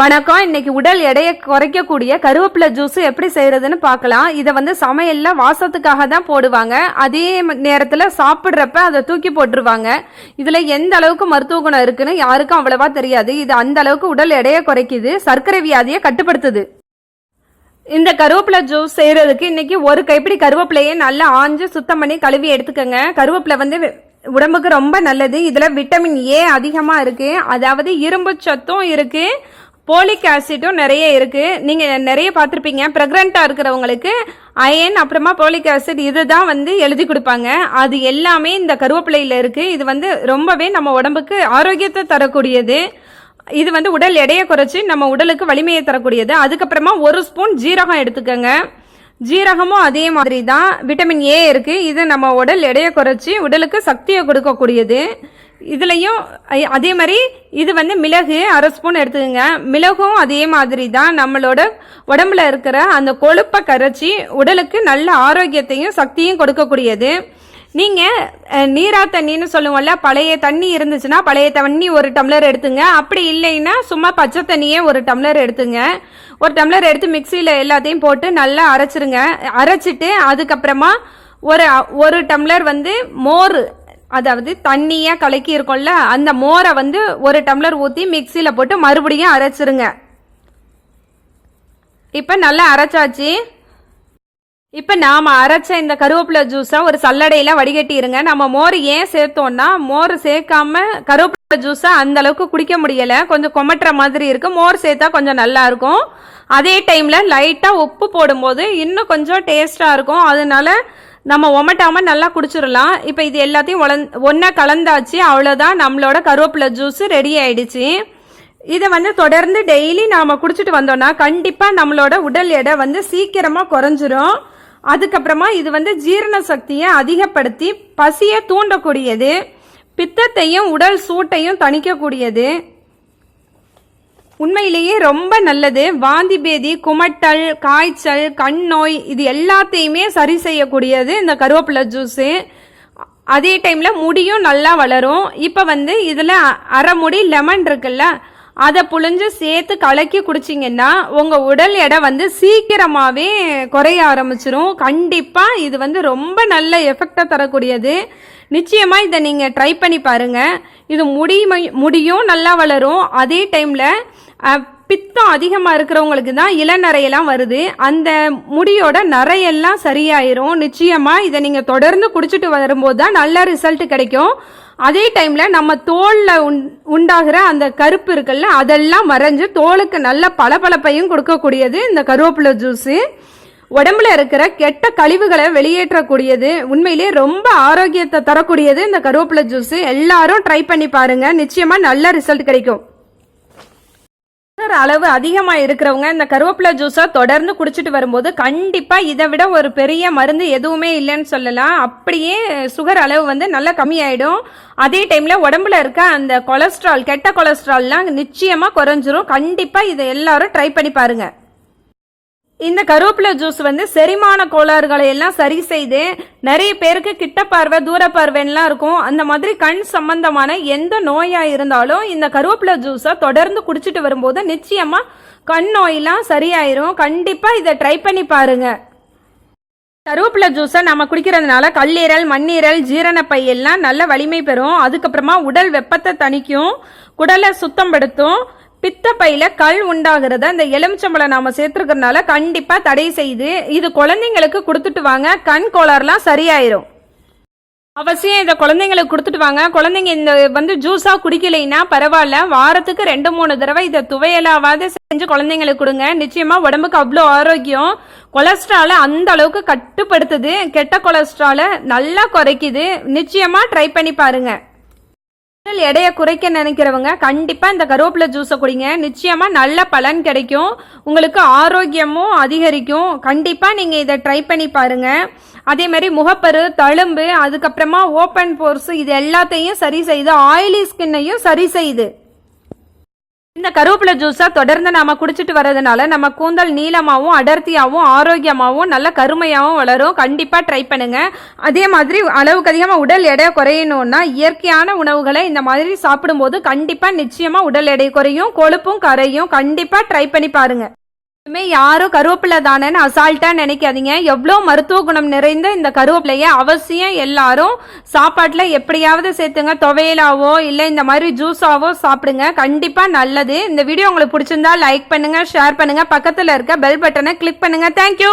வணக்கம். இன்னைக்கு உடல் எடையை குறைக்கக்கூடிய கருவேப்பிலை ஜூஸ் எப்படி செய்யறதுன்னு பார்க்கலாம். இதை சமையல்ல வாசத்துக்காக தான் போடுவாங்க. அதே நேரத்தில் சாப்பிட்றப்ப அதை தூக்கி போட்டுருவாங்க. இதுல எந்த அளவுக்கு மருத்துவ குணம் இருக்குன்னு யாருக்கும் அவ்வளவா தெரியாது. இது அந்த அளவுக்கு உடல் எடையை குறைக்குது, சர்க்கரை வியாதியை கட்டுப்படுத்துது. இந்த கருவேப்பிலை ஜூஸ் செய்யறதுக்கு இன்னைக்கு ஒரு கைப்பிடி கருவேப்பிலையே நல்லா ஆஞ்சு சுத்தம் பண்ணி கழுவி எடுத்துக்கோங்க. கருவேப்பிலை உடம்புக்கு ரொம்ப நல்லது. இதுல விட்டமின் ஏ அதிகமா இருக்கு, அதாவது இரும்பு சத்தும் இருக்கு, போலிக் ஆசிட்டும் நிறைய இருக்கு. நீங்க நிறைய பார்த்துருப்பீங்க, பிரெக்னண்டா இருக்கிறவங்களுக்கு அயன் அப்புறமா போலிக் ஆசிட் இதுதான் எழுதி கொடுப்பாங்க. அது எல்லாமே இந்த கருவேப்பிலையில இருக்கு. இது ரொம்பவே நம்ம உடம்புக்கு ஆரோக்கியத்தை தரக்கூடியது. இது உடல் எடையை குறைச்சி நம்ம உடலுக்கு வலிமையை தரக்கூடியது. அதுக்கப்புறமா ஒரு ஸ்பூன் ஜீரகம் எடுத்துக்கோங்க. ஜீரகமும் அதே மாதிரி தான் விட்டமின் ஏ இருக்கு. இது நம்ம உடல் எடையை குறைச்சி உடலுக்கு சக்தியை கொடுக்கக்கூடியது. இதுலயும் அதே மாதிரி இது மிளகு அரை ஸ்பூன் எடுத்துக்கோங்க. மிளகும் அதே மாதிரி தான் நம்மளோட உடம்புல இருக்கிற அந்த கொழுப்பை கரைச்சி உடலுக்கு நல்ல ஆரோக்கியத்தையும் சக்தியும் கொடுக்கக்கூடியது. நீங்க நீரா தண்ணின்னு சொல்லுவோம்ல, பழைய தண்ணி இருந்துச்சுன்னா பழைய தண்ணி ஒரு டம்ளர் எடுத்துங்க. அப்படி இல்லைன்னா சும்மா பச்சை தண்ணியே ஒரு டம்ளர் எடுத்துங்க. ஒரு டம்ளர் எடுத்து மிக்சியில் எல்லாத்தையும் போட்டு நல்லா அரைச்சிருங்க. அரைச்சிட்டு அதுக்கப்புறமா ஒரு டம்ளர் மோர், அதாவது தண்ணியா கலக்கி இருக்கும்ல, அந்த மோரை ஒரு டம்ளர் ஊற்றி மிக்சியில் போட்டு மறுபடியும் அரைச்சிருங்க. இப்போ நல்லா அரைச்சாச்சு. இப்போ நாம் அரைச்ச இந்த கருவேப்பிலை ஜூஸை ஒரு சல்லடையில் வடிகட்டிடுங்க. நம்ம மோர் ஏன் சேர்த்தோம்னா, மோர் சேர்க்காம கருவேப்பிலை ஜூஸை அந்த அளவுக்கு குடிக்க முடியலை, கொஞ்சம் கொமட்டுற மாதிரி இருக்கு. மோர் சேர்த்தா கொஞ்சம் நல்லா இருக்கும். அதே டைமில் லைட்டாக உப்பு போடும்போது இன்னும் கொஞ்சம் டேஸ்டாக இருக்கும். அதனால நம்ம ஒமட்டாமல் நல்லா குடிச்சிடலாம். இப்போ இது எல்லாத்தையும் ஒன்றா கலந்தாச்சு. அவ்வளோதான், நம்மளோட கருவேப்பிலை ஜூஸ் ரெடி ஆயிடுச்சு. இதை தொடர்ந்து டெய்லி நாம் குடிச்சிட்டு வந்தோம்னா கண்டிப்பாக நம்மளோட உடல் எடை சீக்கிரமாக குறைஞ்சிரும். அதுக்கப்புறமா இது ஜீரண சக்தியை அதிகப்படுத்தி பசியை தூண்டக்கூடியது, பித்தத்தையும் உடல் சூட்டையும் தணிக்கக்கூடியது. உண்மையிலேயே ரொம்ப நல்லது. வாந்தி பேதி, குமட்டல், காய்ச்சல், கண் நோய் இது எல்லாத்தையுமே சரி செய்யக்கூடியது இந்த கருவேப்பிலை ஜூஸு. அதே டைமில் முடியும் நல்லா வளரும். இப்போ இதில் அரை முடி லெமன் இருக்குல்ல, அதை புழிஞ்சு சேர்த்து கலக்கி குடிச்சிங்கன்னா உங்கள் உடல் எடை சீக்கிரமாகவே குறைய ஆரம்பிச்சிரும். கண்டிப்பாக இது ரொம்ப நல்ல எஃபெக்டை தரக்கூடியது. நிச்சயமாக இதை நீங்கள் ட்ரை பண்ணி பாருங்கள். இது முடியும் நல்லா வளரும். அதே டைமில் பித்தம் அதிகமாக இருக்கிறவங்களுக்கு தான் இளநரையெல்லாம் வருது, அந்த முடியோட நரையெல்லாம் சரியாயிரும். நிச்சயமாக இதை நீங்கள் தொடர்ந்து குடிச்சிட்டு வரும்போது தான் நல்ல ரிசல்ட் கிடைக்கும். அதே டைமில் நம்ம தோலில் உண்டாகிற அந்த கருப்பு இருக்குல்ல, அதெல்லாம் மறைஞ்சு தோலுக்கு நல்ல பளபளப்பையும் கொடுக்கக்கூடியது இந்த கருவேப்பிலை ஜூஸு. உடம்புல இருக்கிற கெட்ட கழிவுகளை வெளியேற்றக்கூடியது. உண்மையிலே ரொம்ப ஆரோக்கியத்தை தரக்கூடியது இந்த கருவேப்பிலை ஜூஸு. எல்லாரும் ட்ரை பண்ணி பாருங்க, நிச்சயமாக நல்ல ரிசல்ட் கிடைக்கும். அளவு அதிகமாக இருக்கிறவங்க இந்த கருவேப்பிலை ஜூஸை தொடர்ந்து குடிச்சிட்டு வரும்போது கண்டிப்பாக இதை விட ஒரு பெரிய மருந்து எதுவுமே இல்லைன்னு சொல்லலாம். அப்படியே சுகர் அளவு நல்லா கம்மியாயிடும். அதே டைமில் உடம்புல இருக்க அந்த கொலஸ்ட்ரால், கெட்ட கொலஸ்ட்ரால்லாம் நிச்சயமாக குறைஞ்சிரும். கண்டிப்பாக இதை எல்லாரும் ட்ரை பண்ணி பாருங்க. இந்த கருவேப்பிலை ஜூஸ் செரிமான கோளாறுகளை எல்லாம் சரி செய்து, நிறைய பேருக்கு கிட்ட பார்வை தூர பார்வைலாம் இருக்கும், அந்த மாதிரி கண் சம்பந்தமான எந்த நோயா இருந்தாலும் இந்த கருவேப்பிலை ஜூஸை தொடர்ந்து குடிச்சிட்டு வரும்போது நிச்சயமா கண் நோயெல்லாம் சரியாயிரும். கண்டிப்பா இதை ட்ரை பண்ணி பாருங்க. கருவேப்பிலை ஜூஸை நம்ம குடிக்கிறதுனால கல்லீரல், மண்ணீரல், ஜீரணப்பை எல்லாம் நல்ல வலிமை பெறும். அதுக்கப்புறமா உடல் வெப்பத்தை தணிக்கும், குடலை சுத்தப்படுத்தும். பித்த பையில கல் உண்டாகிறத இந்த எலுமிச்சம்பழம் நாம சேர்த்துருக்கிறதுனால கண்டிப்பா தடை செய்து. இது குழந்தைங்களுக்கு கொடுத்துட்டு வாங்க, கண் கோளாறுலாம் சரியாயிரும். அவசியம் இதை குழந்தைங்களுக்கு கொடுத்துட்டு வாங்க. குழந்தைங்க இந்த ஜூஸா குடிக்கலைன்னா பரவாயில்ல, வாரத்துக்கு 2-3 தடவை இதை துவையலாவது செஞ்சு குழந்தைங்களுக்கு கொடுங்க. நிச்சயமா உடம்புக்கு அவ்வளோ ஆரோக்கியம். கொலஸ்ட்ராலை அந்த அளவுக்கு கட்டுப்படுத்துது, கெட்ட கொலஸ்ட்ராலை நல்லா குறைக்குது. நிச்சயமா ட்ரை பண்ணி பாருங்க. எடையை குறைக்க நினைக்கிறவங்க கண்டிப்பா இந்த கருவேப்பிலை ஜூஸை குடிங்க. நிச்சயமா நல்ல பலன் கிடைக்கும், உங்களுக்கு ஆரோக்கியமும் அதிகரிக்கும். கண்டிப்பா நீங்க இதை ட்ரை பண்ணி பாருங்க. அதே மாதிரி முகப்பரு, தழும்பு, அதுக்கப்புறமா ஓப்பன் போர்ஸ் இது எல்லாத்தையும் சரி செய்து, ஆயிலி ஸ்கின்னையும் சரி செய்து. இந்த கருவேப்பிலை ஜூஸை தொடர்ந்து நாம குடிச்சிட்டு வர்றதுனால நம்ம கூந்தல் நீளமாகவும் அடர்த்தியாகவும் ஆரோக்கியமாகவும் நல்ல கருமையாகவும் வளரும். கண்டிப்பா ட்ரை பண்ணுங்க. அதே மாதிரி அளவுக்கு அதிகமாக உடல் எடை குறையணும்னா இயற்கையான உணவுகளை இந்த மாதிரி சாப்பிடும்போது கண்டிப்பா நிச்சயமா உடல் எடை குறையும், கொழுப்பும் கரையும். கண்டிப்பா ட்ரை பண்ணி பாருங்க. யாரும் கருவேப்பிலை தானேன்னு அசால்ட்டா நினைக்காதீங்க. எவ்வளோ மருத்துவ குணம் நிறைந்த இந்த கருவேப்பிலையை அவசியம் எல்லாரும் சாப்பாட்டுல எப்படியாவது சேர்த்துங்க. துவையலாவோ இல்லை இந்த மாதிரி ஜூஸாவோ சாப்பிடுங்க. கண்டிப்பா நல்லது. இந்த வீடியோ உங்களுக்கு பிடிச்சிருந்தா லைக் பண்ணுங்க, ஷேர் பண்ணுங்க, பக்கத்துல இருக்க பெல் பட்டனை கிளிக் பண்ணுங்க. தேங்க்யூ.